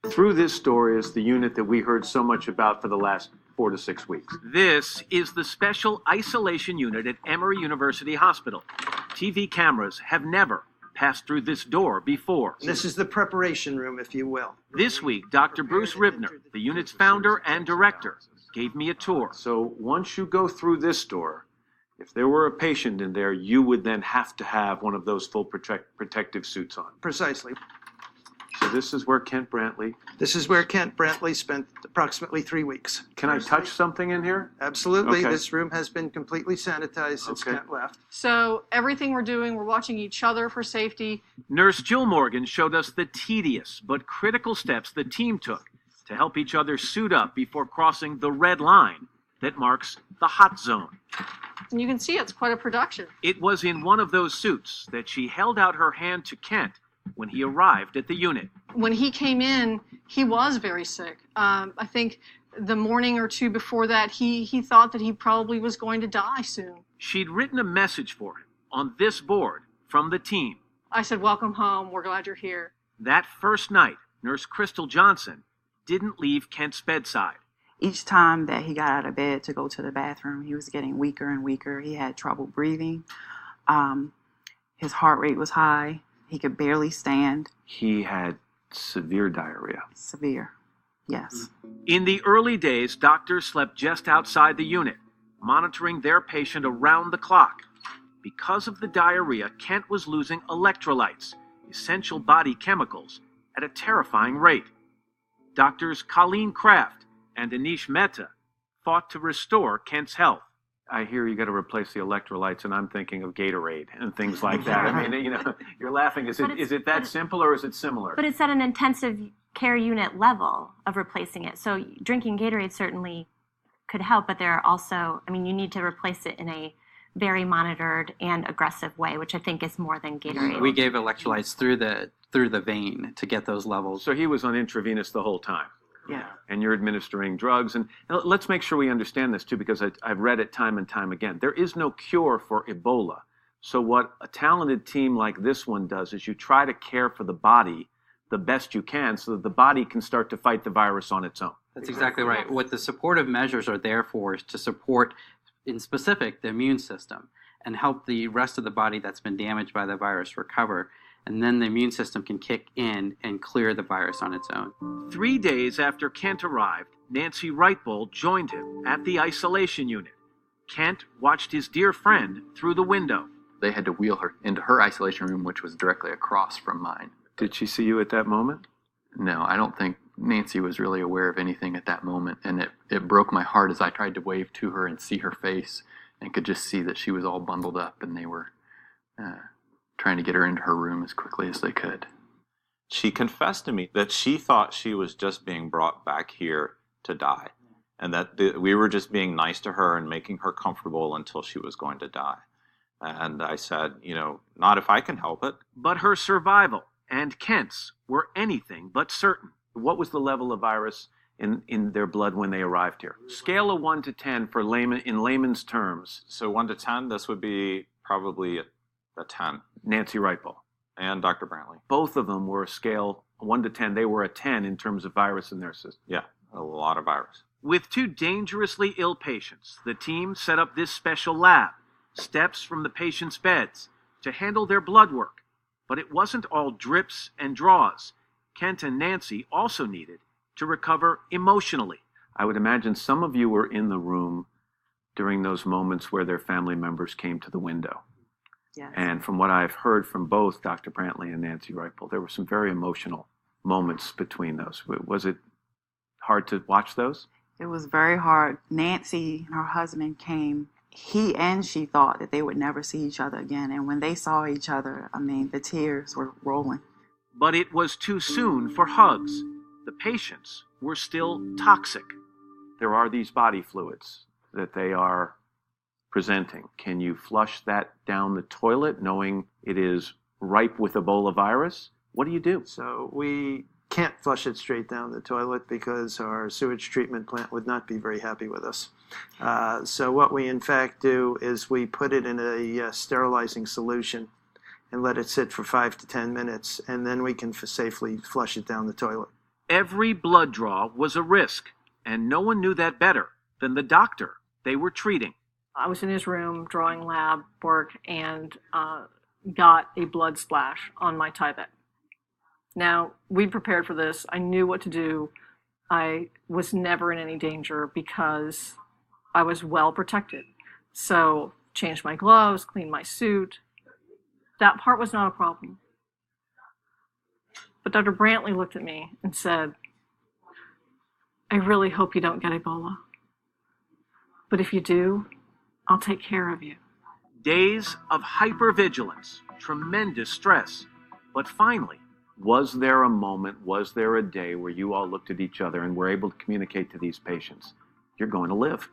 Through this door is the unit that we heard so much about for the last 4 to 6 weeks. This is the special isolation unit at Emory University Hospital. TV cameras have never passed through this door before. This is the preparation room, if you will. This week, Dr. Bruce Ribner, the unit's founder and director, gave me a tour. So once you go through this door, if there were a patient in there, you would then have to have one of those full protective suits on. Precisely. So this is where Kent Brantly. This is where Kent Brantly spent approximately 3 weeks. Can I touch something in here? Absolutely. Okay. This room has been completely sanitized since Okay. Kent left. So everything we're doing, we're watching each other for safety. Nurse Jill Morgan showed us the tedious but critical steps the team took to help each other suit up before crossing the red line that marks the hot zone. And you can see it's quite a production. It was in one of those suits that she held out her hand to Kent when he arrived at the unit. When he came in, he was very sick. I think the morning or two before that, he thought that he probably was going to die soon. She'd written a message for him on this board from the team. I said, "Welcome home. We're glad you're here." That first night, Nurse Crystal Johnson didn't leave Kent's bedside. Each time that he got out of bed to go to the bathroom, he was getting weaker and weaker. He had trouble breathing. His heart rate was high. He could barely stand. He had severe diarrhea. Severe, yes. In the early days, doctors slept just outside the unit, monitoring their patient around the clock. Because of the diarrhea, Kent was losing electrolytes, essential body chemicals, at a terrifying rate. Doctors Colleen Kraft and Anish Mehta fought to restore Kent's health. I hear you got to replace the electrolytes, and I'm thinking of Gatorade and things like that. I mean, you're laughing. Is it that simple or is it similar? But it's at an intensive care unit level of replacing it. So drinking Gatorade certainly could help, but there are also, you need to replace it in a very monitored and aggressive way, which I think is more than Gatorade. We gave electrolytes through the vein to get those levels. So he was on intravenous the whole time. Yeah. And you're administering drugs. And let's make sure we understand this, too, because I've read it time and time again. There is no cure for Ebola. So what a talented team like this one does is you try to care for the body the best you can so that the body can start to fight the virus on its own. That's exactly right. What the supportive measures are there for is to support, in specific, the immune system and help the rest of the body that's been damaged by the virus recover. And then the immune system can kick in and clear the virus on its own. 3 days after Kent arrived, Nancy Wrightbold joined him at the isolation unit. Kent watched his dear friend through the window. They had to wheel her into her isolation room, which was directly across from mine. Did she see you at that moment? No, I don't think Nancy was really aware of anything at that moment, and it broke my heart as I tried to wave to her and see her face and could just see that she was all bundled up and they were trying to get her into her room as quickly as they could. She confessed to me that she thought she was just being brought back here to die, and that we were just being nice to her and making her comfortable until she was going to die. And I said, not if I can help it. But her survival and Kent's were anything but certain. What was the level of virus in their blood when they arrived here? Scale of 1 to 10 for in layman's terms. So 1 to 10, this would be probably a 10. Nancy Wrightbold. And Dr. Brantly. Both of them were a scale 1 to 10. They were a 10 in terms of virus in their system. Yeah, a lot of virus. With 2 dangerously ill patients, the team set up this special lab, steps from the patients' beds, to handle their blood work. But it wasn't all drips and draws. Kent and Nancy also needed to recover emotionally. I would imagine some of you were in the room during those moments where their family members came to the window. Yes. And from what I've heard from both Dr. Brantly and Nancy Wrightbold, there were some very emotional moments between those. Was it hard to watch those? It was very hard. Nancy and her husband came. He and she thought that they would never see each other again. And when they saw each other, the tears were rolling. But it was too soon for hugs. The patients were still toxic. There are these body fluids that they are presenting. Can you flush that down the toilet knowing it is ripe with Ebola virus? What do you do? So we can't flush it straight down the toilet because our sewage treatment plant would not be very happy with us. So what we in fact do is we put it in a sterilizing solution and let it sit for 5 to 10 minutes, and then we can safely flush it down the toilet. Every blood draw was a risk, and no one knew that better than the doctor they were treating. I was in his room drawing lab work and got a blood splash on my Tyvek. Now, we'd prepared for this. I knew what to do. I was never in any danger because I was well protected. So, changed my gloves, cleaned my suit. That part was not a problem. But Dr. Brantly looked at me and said, I really hope you don't get Ebola. But if you do, I'll take care of you. Days of hypervigilance, tremendous stress. But finally, Was there a moment, was there a day where you all looked at each other and were able to communicate to these patients, you're going to live?